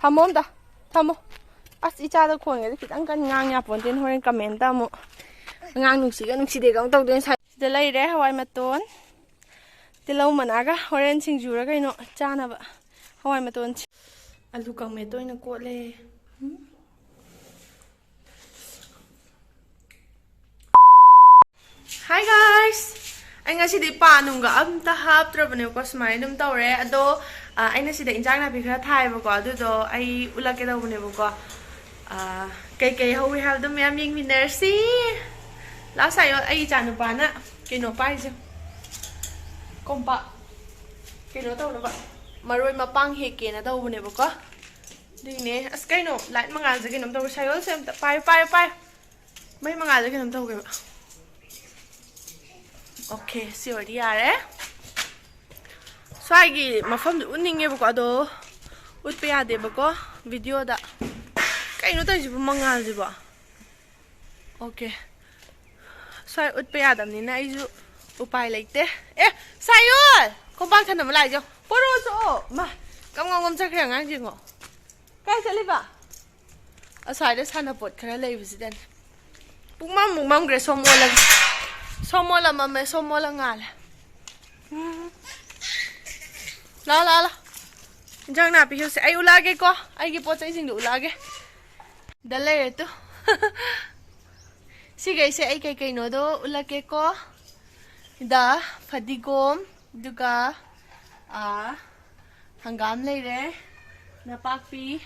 Thamo da. Thamo. As icha da khon ga khitang kan ngang ya pon tin horen comment ta mo. Ngang nusi ga nusi de gang tau den sai. Da lai re hawai maton. Tilau managa horen singju ra kaino chana ba. Hawai maton. Alu kang me toina ko le. Hi guys. Anh ngasi di pa nungga amta hap trabane ko smai num tawre ado aina sida injang na bikra thai ba ko adu do ai ulake da bune ba ko kai how we have the mem ying winner si la sai ai cha nu pa na ke no pai je kompa ke no taw na ba maroi mapang he ke na taw bune ba ko ding ne as kai no light mangal je ke nom taw sai ol sem pai mai mangal je ke nom taw ke ba Okay, see what you are. So I give my phone unning avocado. Would be a debako video that can you touch Mangaziba? Okay, so I would pay Adam in Nizu Upai like that. Eh, Sayol! Come back and Malayo. What also? Ma, come on, check your angle. Guys, I live aside the sun of what can I live then? Mum, grace some more. Somola mama somola ngala. La. Jang na pi se ai ulage ko. Ai gi pot sai sing du ulage. Dale to. Sige se ai kai no do ulage ko. Da fadigom duga hangam leire. Napakpi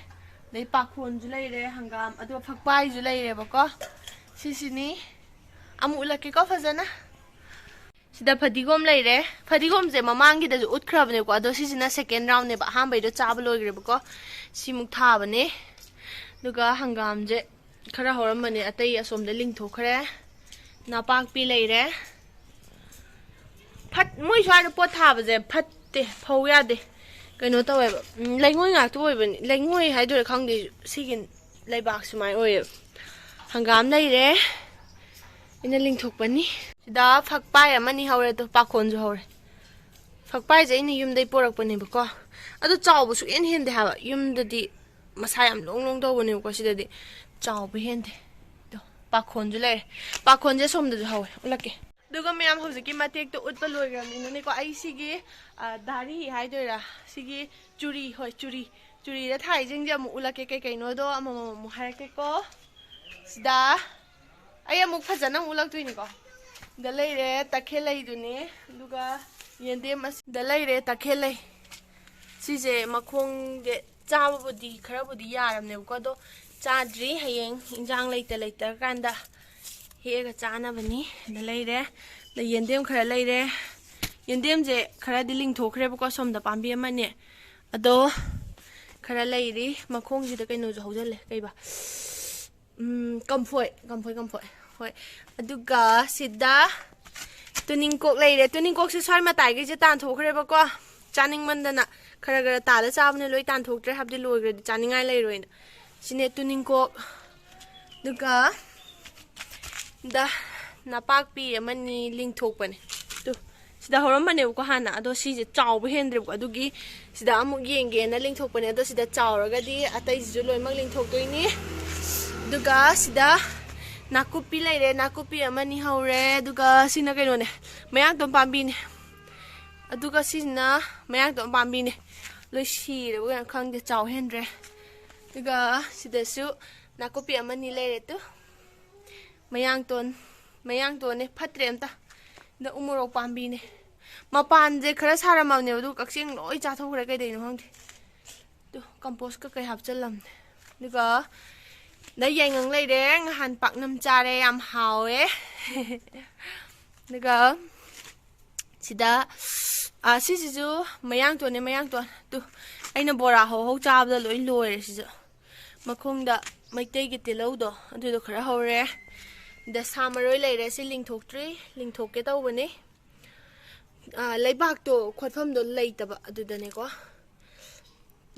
dei pakhon ju leire hangam adu phakpai ju leire ba ko. Sisini amu ulake ko fazana sida fadigom leire fadigom je mamangi da ut khrabne ko ado sisina second round ne ba hambai do chaba logre ba ko simuk tha bane duga hangam je khara horam mane atai asom da ling thokre napak pi leire phat moi swa pot tha ba je phatte phau ya de kaino tawe ba laingoi ngak tu oi bane laingoi hai do khang de sigin laibak sumai oi hangam leire ina ling thok pani da phakpai amani hawre to pakhon ju hawre phakpai je ini yum dei porak pani ba ko adu chaw bu su en hen de ha yum da di masai am long do bone ko sida di chaw bu hen de to pakhon ju le pakhon je som da ju hawre ulake duga me am hoje ki matek to utpa loi gram ni ne ko ai sigi dari hai doira sigi churi hoi churi da thai jing je mu ulake kai no do am mu hai ke ko sida I am Fazana Mulak the lady Takele Dune, Luga Yendemas, the lady Takele. Size Makong de Jabudi, Karabudi Yaram Nevgodo, Chadri, Haying, in Jang later, Ganda. Here a Chana Vani, the lady, the Yendem Karalade, Yendem de Karadiling to Krebacos from the Pambia Mane. Ado Karalady, Makong the Kano Hodel, Gaba. Comfort. Hoi. Aduga sida tuning kok leire tuning kok se soi ma tai ge je tan thokre ba ko chaning mandana khara ta la chabne loi tan thoktre habdi loi gre chaningai lei roi sine tuning kok duga da napak pi amani ling thok pane tu sida horam mane ko hana ado si je chaw bu hendre ko adugi sida amu yenge na ling thok pane ado sida chaw raga di atai ju loi mak ling thok toini duga sida nakupi leire nakupi amani haure duga sina kaino ne mayak dom pambi ne aduga sina mayak dom pambi ne loi si re bu khang de chaw hendre duga sida su nakupi amani leire tu mayang ton ne phatre amta da umuro pambi ne mapan je khara saramam ne du kaksing loi cha thokre kai dei no hang tu compost ka kai hap chalam duga da yang ngang lei de han pak nam cha re am hao Naga sida sisisu mayang to tu aina bora ho chab da loi loi sisu makhong da maitei gi tilo do adu do khara hore da samaroi leire si lingthok ke taw bane leibak to khotpham do leitaba adu da ne ko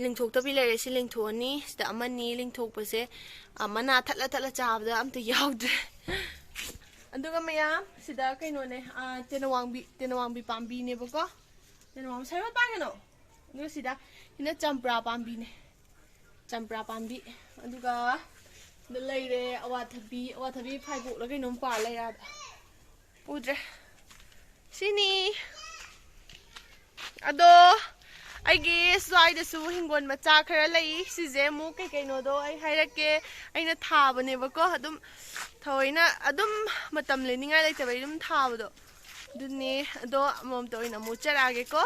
lingthok ta bi leire si lingthoni sida amani lingthok pase amana thala chab da am to yawdre Anduga maya sida kaino ne tenawang bi pambi ne bako tenawang sai ba no no sida ina champra pambi ne ꯆꯝꯄ꯭ꯔꯥ ꯄꯥꯝꯕꯤ ꯑꯗꯨꯒ ꯗ ꯂꯩꯔꯦ ꯑꯋꯥꯊꯕꯤ ꯐꯥꯏꯕꯣꯛꯂ ꯀꯩꯅꯣꯝ ꯄꯥꯜ ꯂꯩꯔꯥꯗ ꯎꯗ꯭ꯔꯦ ꯁꯤꯅꯤ ꯑꯗꯣ ꯑꯩꯒꯤ ꯁ꯭ꯋꯥꯏꯗꯁꯨ ꯍꯤꯡꯒꯣꯜ ꯃꯆꯥ ꯈꯔ ꯂꯩ ꯁꯤꯁꯦ ꯑꯃꯨꯛ ꯀꯩꯅꯣꯗꯣ ꯑꯩ ꯍꯥꯏꯔꯛꯀꯦ ꯑꯩꯅ ꯊꯥꯕꯅꯦꯕꯀꯣ ꯑꯗꯨꯝ ꯊꯑꯣꯏꯅ ꯑꯗꯨꯝ ꯃꯇꯝ ꯂꯩꯅꯤꯡꯉꯥꯏ ꯂꯩꯇꯕꯩ ꯑꯗꯨꯝ ꯊꯥꯕꯗꯣ ꯑꯗꯨꯅꯦ ꯑꯗꯣ ꯑꯃꯃꯝꯇ ꯑꯣꯏꯅ ꯑꯃꯨꯛ ꯆꯠꯂꯛꯑꯒꯦꯀꯣ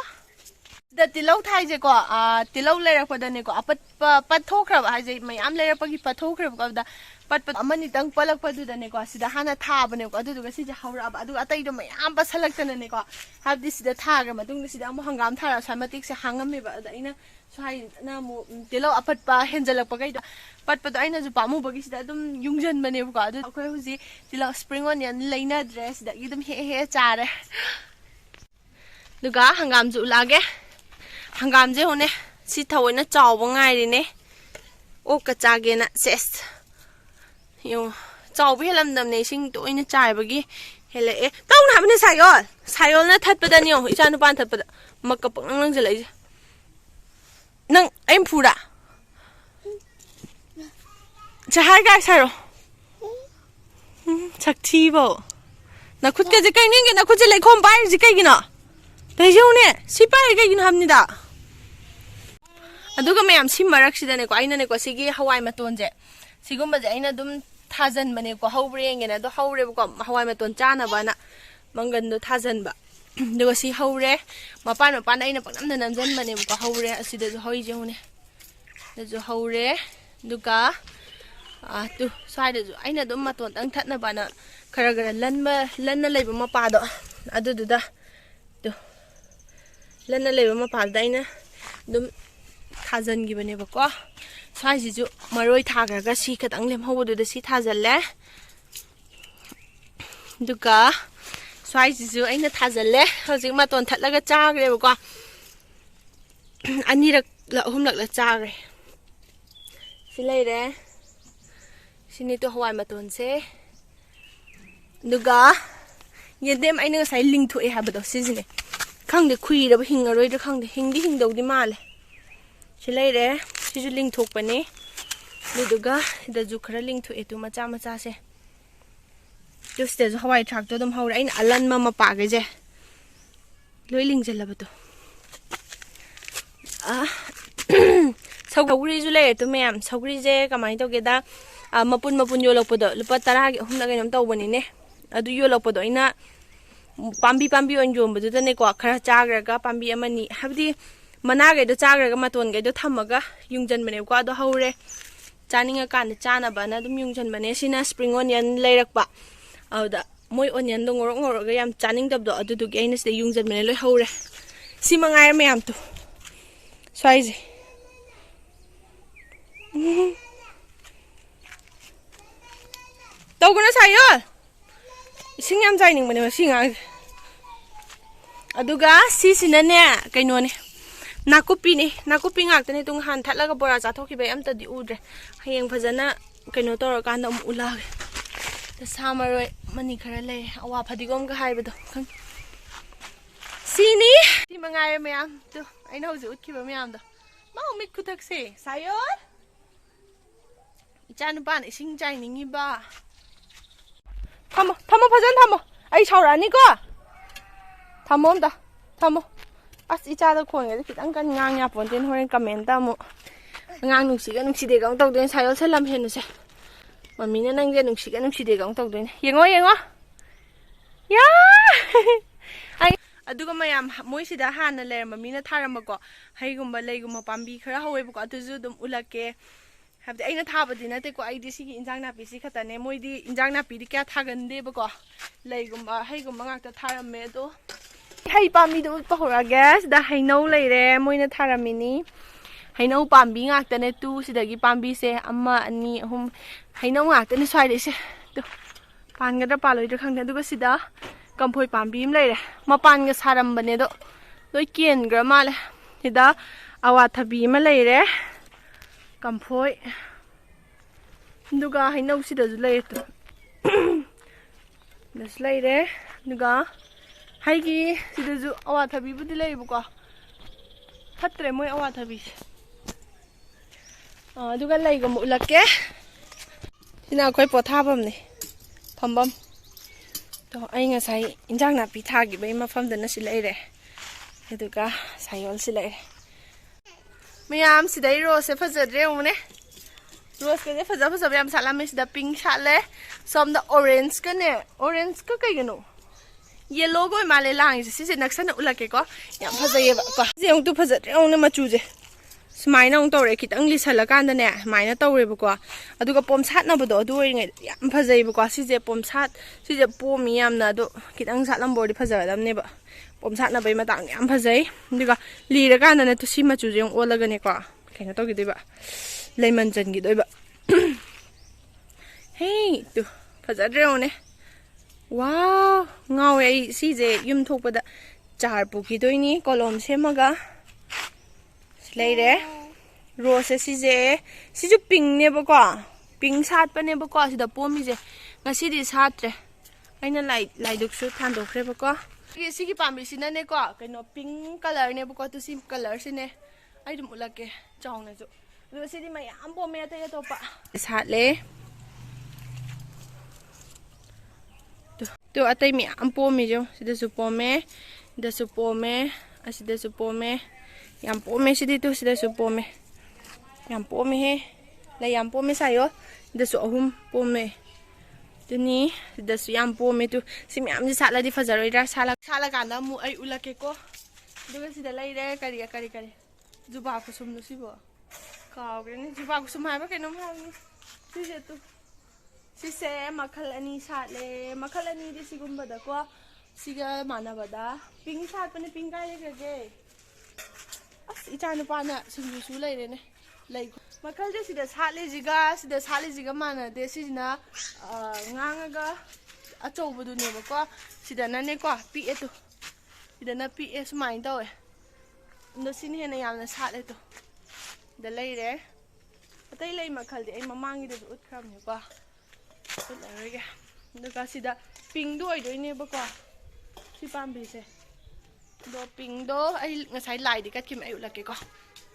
ꯁꯤꯗ ꯇꯤꯜꯍꯧ ꯊꯥꯏꯁꯦꯀꯣ ꯇꯤꯜꯍꯧ ꯂꯩꯔꯛꯄꯗꯅꯦꯀꯣ ꯑꯄꯠꯄ ꯄꯠꯊꯣꯛꯈ꯭ꯔꯕ ꯍꯥꯏꯁꯦ ꯃꯌꯥꯝ ꯂꯩꯔꯛꯄꯒꯤ ꯄꯠꯊꯣꯛꯈ꯭ꯔꯦꯕꯀꯣ ꯑꯗꯨꯗ ꯄꯠꯄ ꯑꯃꯅꯤꯇꯪ ꯄꯠꯂꯛꯄꯗꯨꯗꯅꯦꯀꯣ ꯁꯤꯗ ꯍꯥꯟꯅ ꯊꯥꯕꯅꯦꯀꯣ ꯑꯗꯨꯗꯨꯒ ꯁꯤꯁꯦ ꯍꯧꯔꯛꯑꯕ ꯑꯗꯨꯒ ꯑꯇꯩꯗꯣ ꯃꯌꯥꯝ ꯄꯠꯁꯜꯂꯛꯇꯅꯅꯦꯀꯣ ꯍꯥꯏꯕꯗꯤ ꯁꯤꯗ ꯊꯥꯈ꯭ꯔ ꯃꯇꯨꯡꯗ ꯁꯤꯗ ꯑꯃꯨꯛ ꯍꯪꯒꯥꯝ ꯊꯥꯔꯒ ꯁ꯭ꯋꯥꯏ ꯃꯇꯦꯛꯁꯦ ꯍꯥꯡꯉꯝꯃꯦꯕ ꯑꯗ ꯑꯩꯅ ꯁ꯭ꯋꯥꯏꯗꯅ ꯑꯃꯨꯛ ꯇꯤꯜꯍꯧ ꯑꯄꯠꯄ ꯍꯦꯟꯖꯜꯂꯛꯄꯈꯩꯗꯣ ꯄꯠꯄꯗꯣ ꯑꯩꯅꯁꯨ ꯄꯥꯝꯃꯨꯕꯒꯤ ꯁꯤꯗ ꯑꯗꯨꯝ ꯌꯨꯡꯁꯤꯟꯕꯅꯦꯕꯀꯣ ꯑꯗꯨ ꯑꯩꯈꯣꯏ ꯍꯧꯖꯤꯛ ꯇꯤꯜꯍꯧ ꯁꯄ꯭ꯔꯤꯡ ꯑꯣꯅꯤꯌꯟ ꯂꯩꯅꯗ꯭ꯔꯦ ꯁꯤꯗꯒꯤ ꯑꯗꯨꯝ ꯍꯦꯛ ꯆꯥꯔꯦ ꯑꯗꯨꯒ ꯍꯪꯒꯥꯝꯁꯨ ꯎꯠꯂꯛꯑꯒꯦ ꯍꯪꯒꯥꯝꯁꯦ ꯍꯣꯅꯦ ꯁꯤ ꯊꯑꯣꯏꯅ ꯆꯥꯎꯕ ꯉꯥꯏꯔꯤꯅꯦ ꯑꯣꯛꯀ ꯆꯥꯒꯦꯅ ꯁꯦꯁ ꯌꯦꯡꯉꯣ ꯆꯥꯎꯕ ꯍꯦꯜꯂꯝꯗꯝꯅꯦ ꯏꯁꯤꯡ ꯇꯣꯏꯅ ꯆꯥꯏꯕꯒꯤ ꯍꯦꯜꯂꯛꯑꯦ ꯇꯧꯅ ꯍꯥꯏꯕꯅꯦ ꯁꯥꯏꯌꯣꯜꯅ ꯊꯠꯄꯗꯅꯤ ꯌꯦꯡꯉꯣ ꯏꯆꯥ ꯅꯨꯄꯥꯅ ꯊꯠꯄꯗ ꯃꯛꯀ ꯄꯛꯅꯪ ꯂꯪꯁꯤꯜꯂꯛꯏꯁꯦ ꯅꯪ ꯑꯩ ꯐꯨꯔꯥ ꯆꯍꯥꯏ ꯀꯥꯏ ꯁꯥꯏꯔꯣ ꯁꯛꯊꯤꯕꯣ ꯅꯈꯨꯠꯀꯁꯦ ꯀꯩ ꯅꯤꯡꯒꯦ ꯅꯈꯨꯠꯁꯦ ꯂꯩꯈꯣꯝ ꯄꯥꯏꯔꯤꯁꯤ ꯀꯩꯒꯤꯅꯣ ꯇꯩꯖꯧꯅꯦ ꯁꯤ ꯄꯥꯏꯔꯤ ꯀꯩꯒꯤꯅꯣ ꯍꯥꯏꯕꯅꯤꯗ ꯑꯗꯨꯒ ꯃꯌꯥꯝ ꯁꯤ ꯃꯔꯛꯁꯤꯗꯅꯦꯀꯣ ꯑꯩꯅꯅꯦꯀꯣ ꯁꯤꯒꯤ ꯍꯋꯥꯏ ꯃꯇꯣꯟꯁꯦ ꯁꯤꯒꯨꯝꯕꯁꯦ ꯑꯩꯅ ꯑꯗꯨꯝ ꯊꯥꯖꯟꯕꯅꯦꯀꯣ ꯍꯧꯕ꯭ꯔꯥ ꯌꯦꯡꯒꯦꯅ ꯑꯗꯣ ꯍꯧꯔꯦꯕꯀꯣ ꯍꯋꯥꯏ ꯃꯇꯣꯟ ꯆꯥꯅꯕꯅ ꯃꯪꯒꯟꯗꯣ ꯊꯥꯖꯟꯕ ꯑꯗꯨꯒ ꯁꯤ ꯍꯧꯔꯦ ꯃꯄꯥꯟ ꯑꯩꯅ ꯄꯪꯅꯝꯗ ꯅꯝꯖꯟꯕꯅꯦꯕꯀꯣ ꯍꯧꯔꯦ ꯑꯁꯤꯗꯁꯨ ꯍꯧꯔꯤꯁꯦ ꯍꯧꯅꯦ ꯁꯤꯗꯁꯨ ꯍꯧꯔꯦ ꯑꯗꯨꯒ ꯁ꯭ꯋꯥꯏꯗꯁꯨ ꯑꯩꯅ ꯑꯗꯨꯝ ꯃꯇꯣꯟꯇꯪ ꯊꯠꯅꯕꯅ ꯈꯔ ꯂꯟꯅ ꯂꯩꯕ ꯃꯄꯥꯗꯣ ꯑꯗꯨꯗꯨꯗ ꯂꯟꯅ ꯂꯩꯕ ꯃꯄꯥꯗꯨꯗ ꯑꯩꯅ ꯑꯗꯨꯝ ꯊꯥꯖꯟꯈꯤꯕꯅꯦꯕꯀꯣ ꯁ꯭ꯋꯥꯏꯁꯤꯁꯨ ꯃꯔꯣꯏ ꯊꯥꯈ꯭ꯔꯒ ꯁꯤ ꯈꯤꯇꯪ ꯂꯦꯝꯍꯧꯕꯗꯨꯗ ꯁꯤ ꯊꯥꯖꯜꯂꯦ ꯑꯗꯨꯒ ꯁ꯭ꯋꯥꯏꯁꯤꯁꯨ ꯑꯩꯅ ꯊꯥꯖꯜꯂꯦ ꯍꯧꯖꯤꯛ ꯃꯇꯣꯟ ꯊꯠꯂꯒ ꯆꯥꯈ꯭ꯔꯦꯕꯀꯣ ꯑꯅꯤꯔꯛꯂ ꯑꯍꯨꯝꯂꯛꯂ ꯆꯥꯈ꯭ꯔꯦ ꯁꯤ ꯂꯩꯔꯦ ꯁꯤꯅꯤꯇꯣ ꯍꯋꯥꯏ ꯃꯇꯣꯟꯁꯦ ꯑꯗꯨꯒ ꯌꯦꯟꯗꯦꯝ ꯑꯩꯅ ꯉꯁꯥꯏ ꯂꯤꯡꯊꯣꯛꯑꯦ ꯍꯥꯏꯕꯗꯣ ꯁꯤꯁꯤꯅꯦ ꯈꯪꯗꯦ ꯈꯨꯏꯔꯕ ꯍꯤꯡꯉꯔꯣꯏꯗ꯭ꯔꯥ ꯈꯪꯗꯦ ꯍꯤꯡꯗꯧꯗꯤ ꯃꯥꯜꯂꯦ ꯁꯤ ꯂꯩꯔꯦ ꯁꯤꯁꯨ ꯂꯤꯡꯊꯣꯛꯄꯅꯦ ꯑꯗꯨꯗꯨꯒ ꯁꯤꯗꯁꯨ ꯈꯔ ꯂꯤꯡꯊꯣꯛꯑꯦ ꯇꯨ ꯃꯆꯥꯁꯦ ꯑꯗꯨ ꯁꯤꯗꯁꯨ ꯍꯋꯥꯏ ꯊꯔꯥꯛꯇꯣ ꯑꯗꯨꯝ ꯍꯧꯔꯦ ꯑꯩꯅ ꯑꯂꯟꯕ ꯃꯄꯥꯈꯩꯁꯦ ꯂꯣꯏ ꯂꯤꯡꯁꯤꯜꯂꯕꯗꯣ ꯁꯧꯒ꯭ꯔꯤꯁꯨ ꯂꯩꯔꯦ ꯇꯨ ꯃꯌꯥꯝ ꯁꯧꯒ꯭ꯔꯤꯁꯦ ꯀꯃꯥꯏꯅ ꯇꯧꯒꯦꯗ ꯃꯄꯨꯟ ꯌꯣꯜꯂꯛꯄꯗꯣ ꯂꯨꯄꯥ 10ꯒꯤ 3ꯂ ꯀꯩꯅꯣꯝ ꯇꯧꯕꯅꯤꯅꯦ ꯑꯗꯨ ꯌꯣꯜꯂꯛꯄꯗꯣ ꯑꯩꯅ ꯄꯥꯝꯕꯤ ꯑꯣꯏꯅ ꯌꯣꯟꯕꯗꯨꯗꯅꯦꯀꯣ ꯈꯔ ꯆꯥꯈ꯭ꯔꯒ ꯄꯥꯝꯕꯤ ꯑꯃꯅꯤ ꯍꯥꯏꯕꯗꯤ ꯃꯅꯥꯒꯩꯗꯣ ꯆꯥꯈ꯭ꯔꯒ ꯃꯇꯣꯟꯒꯩꯗꯣ ꯊꯝꯃꯒ ꯌꯨꯡꯁꯤꯟꯕꯅꯦꯕꯀꯣ ꯑꯗꯣ ꯍꯧꯔꯦ ꯆꯥꯅꯤꯡꯉꯀꯥꯟꯗ ꯆꯥꯅꯕꯅ ꯑꯗꯨꯝ ꯌꯨꯡꯁꯤꯟꯕꯅꯦ ꯁꯤꯅ ꯁꯄ꯭ꯔꯤꯡ ꯑꯣꯅꯤꯌꯟ ꯂꯩꯔꯛꯄ ꯑꯗꯨꯗ ꯃꯣꯏ ꯑꯣꯅꯤꯌꯟꯗꯣ ꯉꯧꯔꯒ ꯌꯥꯝ ꯆꯥꯅꯤꯡꯗꯕꯗꯣ ꯑꯗꯨꯗꯨꯒꯤ ꯑꯩꯅ ꯁꯤꯗ ꯌꯨꯡꯁꯤꯟꯕꯅꯦ ꯂꯣꯏ ꯍꯧꯔꯦ ꯁꯤ ꯃꯉꯥꯏꯔꯦ ꯃꯌꯥꯝꯗꯣ ꯁ꯭ꯋꯥꯏꯁꯦ ꯇꯧꯒꯅ ꯁꯥꯏꯌꯣ ꯏꯁꯤꯡ ꯌꯥꯝ ꯆꯥꯏꯅꯤꯡꯕꯅꯦ ꯃꯁꯤ ꯉꯥꯡꯁꯦ ꯑꯗꯨꯒ ꯁꯤꯁꯤꯅꯅꯦ ꯀꯩꯅꯣꯅꯦ ꯅꯥꯀꯨꯞꯄꯤ ꯉꯥꯛꯇꯅꯦ ꯇꯨꯡ ꯍꯥꯟ ꯊꯠꯂꯒ ꯕꯣꯔꯥ ꯆꯥꯊꯣꯛꯈꯤꯕꯩ ꯑꯝꯇꯗꯤ ꯎꯗ꯭ꯔꯦ ꯍꯌꯦꯡ ꯐꯖꯅ ꯀꯩꯅꯣ ꯇꯧꯔꯀꯥꯟꯗ ꯑꯃꯨꯛ ꯎꯠꯂꯛꯑꯒꯦ ꯁꯥ ꯃꯔꯣꯏ ꯃꯅꯤ ꯈꯔ ꯂꯩ ꯑꯋꯥ ꯐꯗꯤꯒꯣꯝꯒ ꯍꯥꯏꯕꯗꯣ ꯁꯤꯅꯤ ꯁꯤ ꯃꯉꯥꯏꯔꯦ ꯃꯌꯥꯝꯗꯣ ꯑꯩꯅ ꯍꯧꯖꯤꯛ ꯎꯠꯈꯤꯕ ꯃꯌꯥꯝꯗꯣ ꯃꯥ ꯃꯤꯠ ꯈꯨꯊꯛꯁꯦ ꯁꯥꯌꯣꯟ ꯏꯆꯥ ꯅꯨꯄꯥꯅ ꯏꯁꯤꯡ ꯆꯥꯏꯅꯤꯡꯉꯤꯕ ꯊꯝꯃꯣ ꯐꯖꯅ ꯊꯝꯃꯣ ꯑꯩ ꯁꯥꯎꯔꯛꯑꯅꯤꯀꯣ ꯊꯝꯃꯣ ꯑꯝꯇ ꯊꯝꯃꯣ ꯑꯁ ꯏꯆꯥꯗ ꯈꯣꯟꯒꯁꯦ ꯈꯤꯇꯪ ꯀꯟꯅ ꯉꯥꯡ ꯌꯥꯄꯣꯟꯇꯦꯅ ꯍꯣꯔꯦꯟ ꯀꯃꯦꯟꯇ ꯑꯃꯨꯛ ꯑꯉꯥꯡ ꯅꯨꯡꯁꯤꯒ ꯅꯨꯡꯁꯤꯗꯦꯒ ꯑꯃꯨꯛ ꯇꯧꯗꯣꯏꯅꯦ ꯁꯥꯌꯣꯜꯁꯦ ꯂꯝ ꯍꯦꯟꯅꯨꯁꯦ ꯃꯃꯤꯅ ꯅꯪꯁꯦ ꯅꯨꯡꯁꯤꯒ ꯅꯨꯡꯁꯤꯗꯦꯒ ꯑꯃꯨꯛ ꯇꯧꯗꯣꯏꯅꯦ ꯌꯦꯡꯉꯣ ꯌꯥ ꯑꯗꯨꯒ ꯃꯌꯥꯝ ꯃꯣꯏꯁꯤꯗ ꯍꯥꯟꯅ ꯂꯩꯔꯝꯕ ꯃꯤꯅ ꯊꯥꯔꯝꯕꯀꯣ ꯍꯩꯒꯨꯝꯕ ꯂꯩꯒꯨꯝꯕ ꯄꯥꯝꯕꯤ ꯈꯔ ꯍꯧꯋꯦꯕꯀꯣ ꯑꯗꯨꯁꯨ ꯑꯗꯨꯝ ꯎꯠꯂꯛꯀꯦ ꯍꯥꯏꯕꯗꯤ ꯑꯩꯅ ꯊꯥꯕꯗꯤ ꯅꯠꯇꯦꯀꯣ ꯑꯩꯗꯤ ꯁꯤꯒꯤ ꯏꯟꯖꯥꯡ ꯅꯥꯄꯤꯁꯤ ꯈꯛꯇꯅꯦ ꯃꯣꯏꯗꯤ ꯏꯟꯖꯥꯡ ꯅꯥꯄꯤꯗꯤ ꯀꯌꯥ ꯊꯥꯒꯟꯗꯦꯕꯀꯣ ꯂꯩꯒꯨꯝꯕ ꯍꯩꯒꯨꯝꯕ ꯉꯥꯛꯇ ꯊꯥꯔꯝꯃꯦ ꯑꯗꯣ ꯍꯩ ꯄꯥꯝꯕꯤꯗꯣ ꯎꯠꯄ ꯍꯧꯔꯛꯑꯒꯦ ꯁꯤꯗ ꯍꯩꯅꯧ ꯂꯩꯔꯦ ꯃꯣꯏꯅ ꯊꯥꯔꯝꯃꯤꯅꯤ ꯍꯩꯅꯧ ꯄꯥꯝꯕꯤ ꯉꯥꯛꯇꯅꯦ ꯁꯤꯗꯒꯤ ꯄꯥꯝꯕꯤꯁꯦ 1 2 3 ꯍꯩꯅꯧ ꯉꯥꯛꯇꯅꯦ ꯁ꯭ꯋꯥꯏꯗꯩꯁꯦ ꯄꯥꯟꯒꯗ꯭ꯔꯥ ꯄꯥꯜꯂꯣꯏꯗ꯭ꯔꯥ ꯈꯪꯗꯦ ꯑꯗꯨꯒ ꯁꯤꯗ ꯀꯝꯐꯣꯏ ꯄꯥꯝꯕꯤ ꯑꯃ ꯂꯩꯔꯦ ꯃꯄꯥꯟꯒ ꯁꯥꯔꯝꯕꯅꯦ ꯑꯗꯣ ꯂꯣꯏ ꯀꯦꯟꯈ꯭ꯔ ꯃꯥꯜꯂꯦ ꯁꯤꯗ ꯑꯋꯥꯊꯕꯤ ꯑꯃ ꯂꯩꯔꯦ ꯀꯝꯐꯣꯏ ꯑꯗꯨꯒ ꯍꯩꯅꯧꯁꯤꯗꯁꯨ ꯂꯩꯔꯦ ꯁꯤꯗꯁꯨ ꯂꯩꯔꯦ ꯑꯗꯨꯒ ꯍꯩꯒꯤ ꯁꯤꯗꯁꯨ ꯑꯋꯥꯊꯕꯤꯕꯨꯗꯤ ꯂꯩꯌꯦꯕꯀꯣ ꯐꯠꯇ꯭ꯔꯦ ꯃꯣꯏ ꯑꯋꯥꯊꯕꯤꯁꯦ ꯑꯗꯨꯒ ꯂꯩꯒꯨꯝꯕ ꯎꯠꯂꯛꯀꯦ ꯁꯤꯅ ꯑꯩꯈꯣꯏ ꯄꯣꯊꯥꯐꯝꯅꯤ ꯐꯝꯐꯝ ꯇꯣ ꯑꯩ ꯉꯁꯥꯏ ꯏꯟꯖꯥꯡ ꯅꯥꯄꯤ ꯊꯥꯈꯤꯕꯒꯤ ꯃꯐꯝꯗꯅ ꯁꯤ ꯂꯩꯔꯦ ꯑꯗꯨꯒ ꯁꯥꯏꯌꯣꯜꯁꯤ ꯂꯩꯔꯦ ꯃꯌꯥꯝ ꯁꯤꯗꯩ ꯔꯣꯁꯁꯦ ꯐꯖꯗ꯭ꯔꯦ ꯌꯦꯡꯉꯨꯅꯦ ꯔꯣꯁꯀꯁꯦ ꯐꯖꯕ ꯌꯥꯝ ꯁꯥꯠꯂꯝꯃꯦ ꯁꯤꯗ ꯄꯤꯡ ꯁꯥꯠꯂꯦ ꯁꯣꯝꯗ ꯑꯣꯔꯦꯟꯖꯀꯅꯦ ꯑꯣꯔꯦꯟꯖꯀ ꯀꯩꯒꯤꯅꯣ ꯌꯦꯜꯂꯣꯒ ꯑꯣꯏ ꯃꯥꯜꯂꯦ ꯂꯥꯡꯉꯤꯁꯦ ꯁꯤꯁꯦ ꯅꯛꯁꯟꯅ ꯎꯠꯂꯛꯀꯦꯀꯣ ꯌꯥꯝ ꯐꯖꯩꯌꯦꯕ ꯀꯣ ꯁꯤꯁꯦ ꯑꯃꯨꯛꯇꯨ ꯐꯖꯗ꯭ꯔꯦ ꯌꯦꯡꯉꯨꯅꯦ ꯃꯆꯨꯁꯦ ꯁꯨꯃꯥꯏꯅ ꯑꯃꯨꯛ ꯇꯧꯔꯦ ꯈꯤꯇꯪ ꯂꯤꯁꯜꯂꯀꯥꯟꯗꯅꯦ ꯁꯨꯃꯥꯏꯅ ꯇꯧꯔꯦꯕꯀꯣ ꯑꯗꯨꯒ ꯄꯣꯝꯁꯥꯠꯅꯕꯗꯣ ꯑꯗꯨ ꯑꯣꯏꯔꯤꯉꯩꯗ ꯌꯥꯝ ꯐꯖꯩꯕꯀꯣ ꯁꯤꯁꯦ ꯄꯣꯝꯁꯥꯠ ꯁꯤꯁꯦ ꯄꯣꯝꯃꯤ ꯌꯥꯝꯅ ꯑꯗꯣ ꯈꯤꯇꯪ ꯁꯥꯠꯂꯝꯕ ꯑꯣꯏꯔꯗꯤ ꯐꯖꯒꯗꯕꯅꯦꯕ ꯄꯣꯝꯁꯥꯠꯅꯕꯒꯤ ꯃꯇꯥꯡꯗ ꯌꯥꯝ ꯐꯖꯩ ꯑꯗꯨꯒ ꯂꯤꯔꯀꯥꯟꯗꯅ ꯁꯤ ꯃꯆꯨꯁꯦ ꯑꯃꯨꯛ ꯑꯣꯜꯂꯒꯅꯦꯀꯣ ꯀꯩꯅꯣ ꯇꯧꯈꯤꯗꯣꯏꯕ ꯂꯩꯃꯟ ꯆꯟꯈꯤꯗꯣꯏꯕ ꯍꯦ ꯇꯨ ꯐꯖꯗ꯭ꯔꯦ ꯌꯦꯡꯉꯨꯅꯦ ꯋꯥꯎ ꯉꯥꯎꯋꯦ ꯑꯩ ꯁꯤꯁꯦ ꯌꯨꯝ ꯊꯣꯛꯄꯗ ꯆꯥꯔ ꯄꯨꯈꯤꯗꯣꯏꯅꯤ ꯀꯣꯂꯣꯝ ꯁꯦꯝꯃꯒ ꯂꯩꯔꯦ ꯔꯣꯁꯁꯦ ꯁꯤꯁꯨ ꯄꯤꯡꯅꯦꯕꯀꯣ ꯄꯤꯡ ꯁꯥꯠꯄꯅꯦꯕꯀꯣ ꯁꯤꯗ ꯄꯣꯝꯃꯤꯁꯦ ꯉꯁꯤꯗꯤ ꯁꯥꯠꯇ꯭ꯔꯦ ꯑꯩꯅ ꯂꯥꯏꯗꯨꯛꯁꯨ ꯊꯥꯟꯗꯣꯛꯈ꯭ꯔꯦꯕꯀꯣ ꯁꯤꯒꯤ ꯄꯥꯝꯕꯤꯁꯤꯅꯅꯦꯀꯣ ꯀꯩꯅꯣ ꯄꯤꯡ ꯀꯂꯔꯅꯦꯕꯀꯣ ꯇꯨ ꯁꯤ ꯀꯂꯔꯁꯤꯅꯦ ꯑꯩ ꯑꯗꯨꯝ ꯎꯠꯂꯛꯀꯦ ꯆꯥꯎꯅꯁꯨ ꯑꯗꯨꯒ ꯁꯤꯗꯤ ꯃꯌꯥꯝ ꯄꯣꯝꯃꯦ ꯑꯇꯩ ꯑꯇꯣꯞꯄ ꯁꯥꯠꯂꯦ ꯇꯨ ꯑꯇꯩ ꯃꯌꯥꯝ ꯄꯣꯝꯃꯤꯁꯦ ꯁꯤꯗꯁꯨ ꯄꯣꯝꯃꯦ ꯁꯤꯗꯁꯨ ꯄꯣꯝꯃꯦ ꯑꯁꯤꯗꯁꯨ ꯄꯣꯝꯃꯦ ꯌꯥꯝ ꯄꯣꯝꯃꯦ ꯁꯤꯗꯤ ꯇꯨ ꯁꯤꯗꯁꯨ ꯄꯣꯝꯃꯦ ꯌꯥꯝ ꯄꯣꯝꯃꯦꯍꯦ ꯂꯩ ꯌꯥꯝ ꯄꯣꯝꯃꯦ ꯁꯥꯏꯌꯣ ꯁꯤꯗꯁꯨ 3 ꯄꯣꯝꯃꯦ ꯑꯗꯨꯅꯤ ꯁꯤꯗꯁꯨ ꯌꯥꯝ ꯄꯣꯝꯃꯦ ꯇꯨ ꯁꯤ ꯃꯌꯥꯝꯁꯤ ꯁꯥꯠꯂꯗꯤ ꯐꯖꯔꯣꯏꯗ꯭ꯔꯥ ꯁꯥꯠꯂꯀꯥꯟꯗ ꯑꯃꯨꯛ ꯑꯩ ꯎꯠꯂꯛꯀꯦꯀꯣ ꯑꯗꯨꯒ ꯁꯤꯗ ꯂꯩꯔꯦ ꯀꯔꯤ ꯖꯨꯕꯥ ꯀꯨꯁꯨꯝꯗꯣ ꯁꯤꯕꯣ ꯀꯥꯎꯈ꯭ꯔꯦꯅꯦ ꯖꯨꯕꯥ ꯀꯨꯁꯨꯝ ꯍꯥꯏꯕ ꯀꯩꯅꯣꯝ ꯍꯥꯏꯕꯅꯤ ꯁꯤꯁꯦ ꯇꯨ ꯁꯤꯁꯦ ꯃꯈꯜ 2 ꯁꯥꯠꯂꯦ ꯃꯈꯜ 2ꯗꯤ ꯁꯤꯒꯨꯝꯕꯗꯀꯣ siga manabada pink sat pani pink kai ge as icha nupana sinju su leirene lei makal de sida sale jiga mana de sina ngangaga achoubudu ne ba ko sida na ne ko pi e to sida na pi e sumai tawe ndo sin hena yamna sale to da leire atai lei makal de ai mamangi de ut khram ne ko ut leirege nduga sida pink do oidoi ba ko si pambi se do pink do ai ngasai lai di kat kim ai ulake ko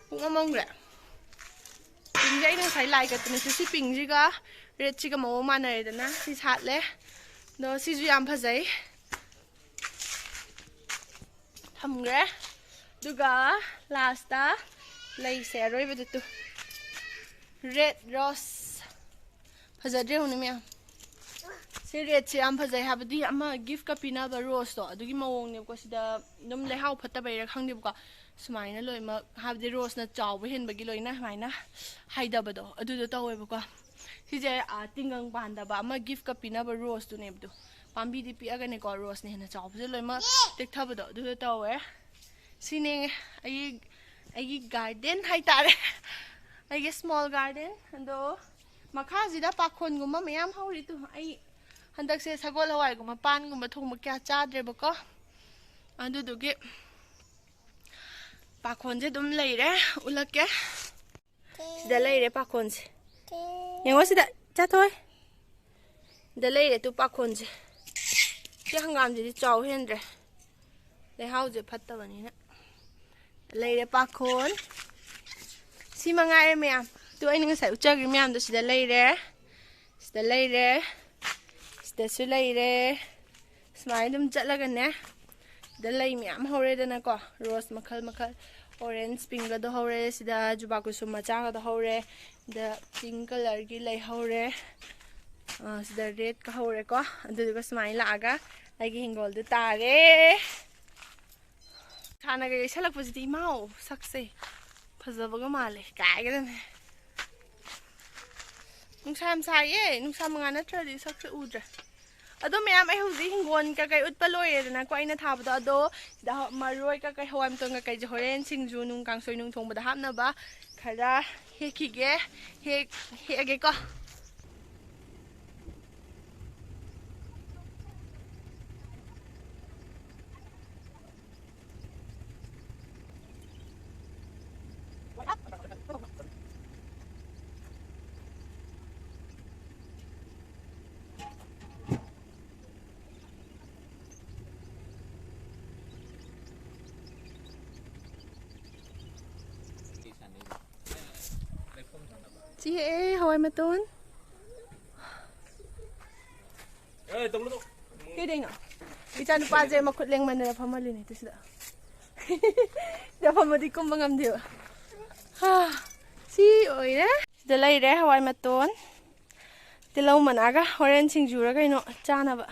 pung among re pink jai ngasai lai kat ne si pink ji ga red chi ga mo mana re da na si sat le do si ju yam phajai thamgre duga last ta lai se roi ba tu red rose phajadre hunu me si red si am phajai habdi ama gift ka pina ba rose to adugi mawong ne ko sida num le haw phata baira khangdi ko sumaina loima habdi rose na chaw ba hen bagi loina maina haida ba do adu do tawe ba ko si je a tingang banda ba ama gift ka pina ba rose tu ne bu pambi di pi aga ne ko rose ne na chaw ba loima tek tha ba do adu do tawe sine ai garden hai tare ai small garden ando makha jida pakhon guma mayam hawri tu ai handak se sagol hawai guma pan guma thongma kya chadre bako adudugi pakhon je dum leire ulake sida leire pakhon se yengo sida cha thoi da leire tu pakhon je ti hangam je chaw hendre le haw je phatta bani na leire pakhon si mangai meyam tu ai ngai sai uchagri meyam do sida leire da su leire smai dum chatlaga ne da lei myam hore da na ko rose makhal orange pink ga do hore sida juba kusum macha ga do hore da pink color gi lei hore sida red ka hore ko adu ga smai la ga ai gi hingol du tare khana ga salak pujidi mau sakse phajaba ga male kai ga ne nungsam saye nungsam nga na tradi sakse udra ado mayam ai huji hingon ka kai utpa loire na ko aina thabado ado da maroi ka kai hawam tong ka kai je horen singju nung kang soi nung thong bada hapna ba khara hekige hege ko ꯆꯤꯛꯑꯦ ꯍꯋꯥꯏ ꯃꯇꯣꯟ ꯀꯩꯗꯩꯅꯣ ꯏꯆꯥ ꯅꯨꯄꯥꯁꯦ ꯃꯈꯨꯠ ꯂꯦꯡꯃꯟꯗꯅ ꯐꯝꯍꯜꯂꯤꯅꯦ ꯁꯤꯗ ꯁꯤꯗ ꯐꯝꯃꯗꯤ ꯀꯨꯝꯕ ꯉꯝꯗꯦꯕ ꯁꯤ ꯑꯣꯏꯔꯦ ꯁꯤꯗ ꯂꯩꯔꯦ ꯍꯋꯥꯏ ꯃꯇꯣꯟ ꯇꯤꯜꯍꯧ ꯃꯅꯥꯒ ꯍꯣꯔꯦꯟ ꯁꯤꯡꯖꯨꯔ ꯀꯩꯅꯣ ꯆꯥꯅꯕ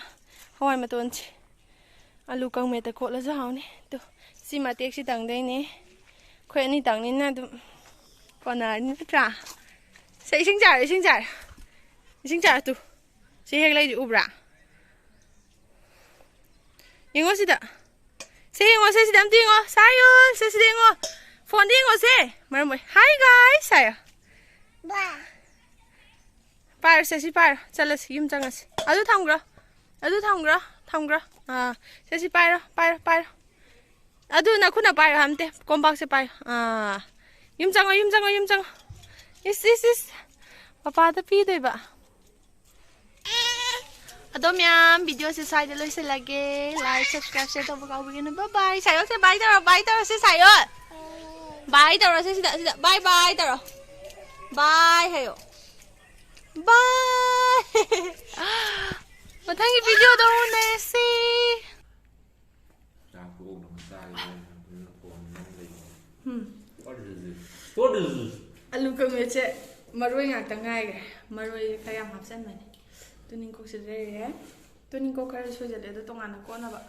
ꯍꯋꯥꯏ ꯃꯇꯣꯟꯁꯦ ꯑꯂꯨ ꯀꯪꯃꯦꯠꯇ ꯀꯣꯠꯂꯁꯨ ꯍꯥꯎꯅꯤ ꯇꯨ ꯁꯤ ꯃꯇꯦꯛꯁꯤ ꯇꯪꯗꯣꯏꯅꯦ ꯑꯩꯈꯣꯏ ꯑꯅꯤ ꯇꯪꯅꯤꯅ ꯑꯗꯨꯝ ꯀꯣꯟꯅꯔꯅꯤ ꯅꯠꯇ꯭ꯔꯥ ꯁꯦ ꯏꯁꯤꯡ ꯆꯥꯔ ꯏꯁꯤꯡ ꯆꯥꯔ ꯇꯨ ꯁꯤ ꯍꯦꯛ ꯂꯩꯗꯤ ꯎꯕ꯭ꯔꯥ ꯌꯦꯡꯉꯣ ꯁꯤꯗ ꯁꯤ ꯌꯦꯡꯉꯣ ꯁꯤ ꯁꯤꯗ ꯑꯝꯇ ꯌꯦꯡꯉꯣ ꯁꯥꯌꯣꯟ ꯁꯤ ꯁꯤꯗ ꯌꯦꯡꯉꯣ ꯐꯣꯟꯗ ꯌꯦꯡꯉꯣ ꯁꯦ ꯃꯔꯝ ꯑꯣꯏ ꯍꯥꯏ ꯒꯥꯏꯁ ꯍꯥꯏꯌꯣ ꯄꯥꯏꯔꯣ ꯁꯤ ꯄꯥꯏꯔꯣ ꯆꯠꯂꯁꯤ ꯌꯨꯝ ꯆꯪꯉꯁꯤ ꯑꯗꯨ ꯊꯝꯈ꯭ꯔꯣ ꯁꯤ ꯄꯥꯏꯔꯣ ꯑꯗꯨ ꯅꯈꯨꯠꯅ ꯄꯥꯏꯔꯣ ꯑꯝꯇꯦ ꯀꯣꯝꯄꯥꯛꯁꯦ ꯄꯥꯏꯔꯣ ꯌꯨꯝ ꯆꯪꯉꯣ ꯏꯁ ꯄꯄꯥꯗ ꯄꯤꯗꯣꯏꯕ ꯑꯗꯣ ꯃꯌꯥꯝ ꯚꯤꯗꯤꯑꯣꯁꯦ ꯁ꯭ꯋꯥꯏꯗ ꯂꯣꯏꯁꯤꯜꯂꯒꯦ ꯂꯥꯏꯛ ꯁꯕꯁꯀ꯭ꯔꯥꯏꯕ ꯁꯦꯌꯔ ꯇꯧꯕ ꯀꯥꯎꯕꯤꯒꯅꯨ ꯕꯥꯏ ꯁꯥꯏꯌꯣꯁꯦ ꯕꯥꯏ ꯇꯧꯔꯣ ꯁꯤ ꯁꯥꯏꯌꯣ ꯕꯥꯏ ꯇꯧꯔꯣ ꯁꯤꯗ ꯕꯥꯏ ꯇꯧꯔꯣ ꯕꯥꯏ ꯍꯥꯏꯌꯣ ꯕꯥꯏ ꯃꯊꯪꯒꯤ ꯚꯤꯗꯤꯑꯣꯗ ꯎꯅꯔꯁꯤ ꯑꯂꯨ ꯀꯪꯃꯦꯠꯁꯦ ꯃꯔꯣꯏ ꯉꯥꯛꯇ ꯉꯥꯏꯈ꯭ꯔꯦ ꯃꯔꯣꯏ ꯈꯔ ꯌꯥꯝ ꯍꯥꯞꯆꯟꯕꯅꯦ ꯇꯨꯅꯤꯡꯈꯣꯛꯁꯨ ꯂꯩꯔꯦ ꯇꯨꯅꯤꯡꯈꯣꯛ ꯈꯔ ꯁꯣꯏꯖꯜꯂꯦ ꯑꯗꯣ ꯇꯣꯉꯥꯟꯅ ꯀꯣꯠꯅꯕ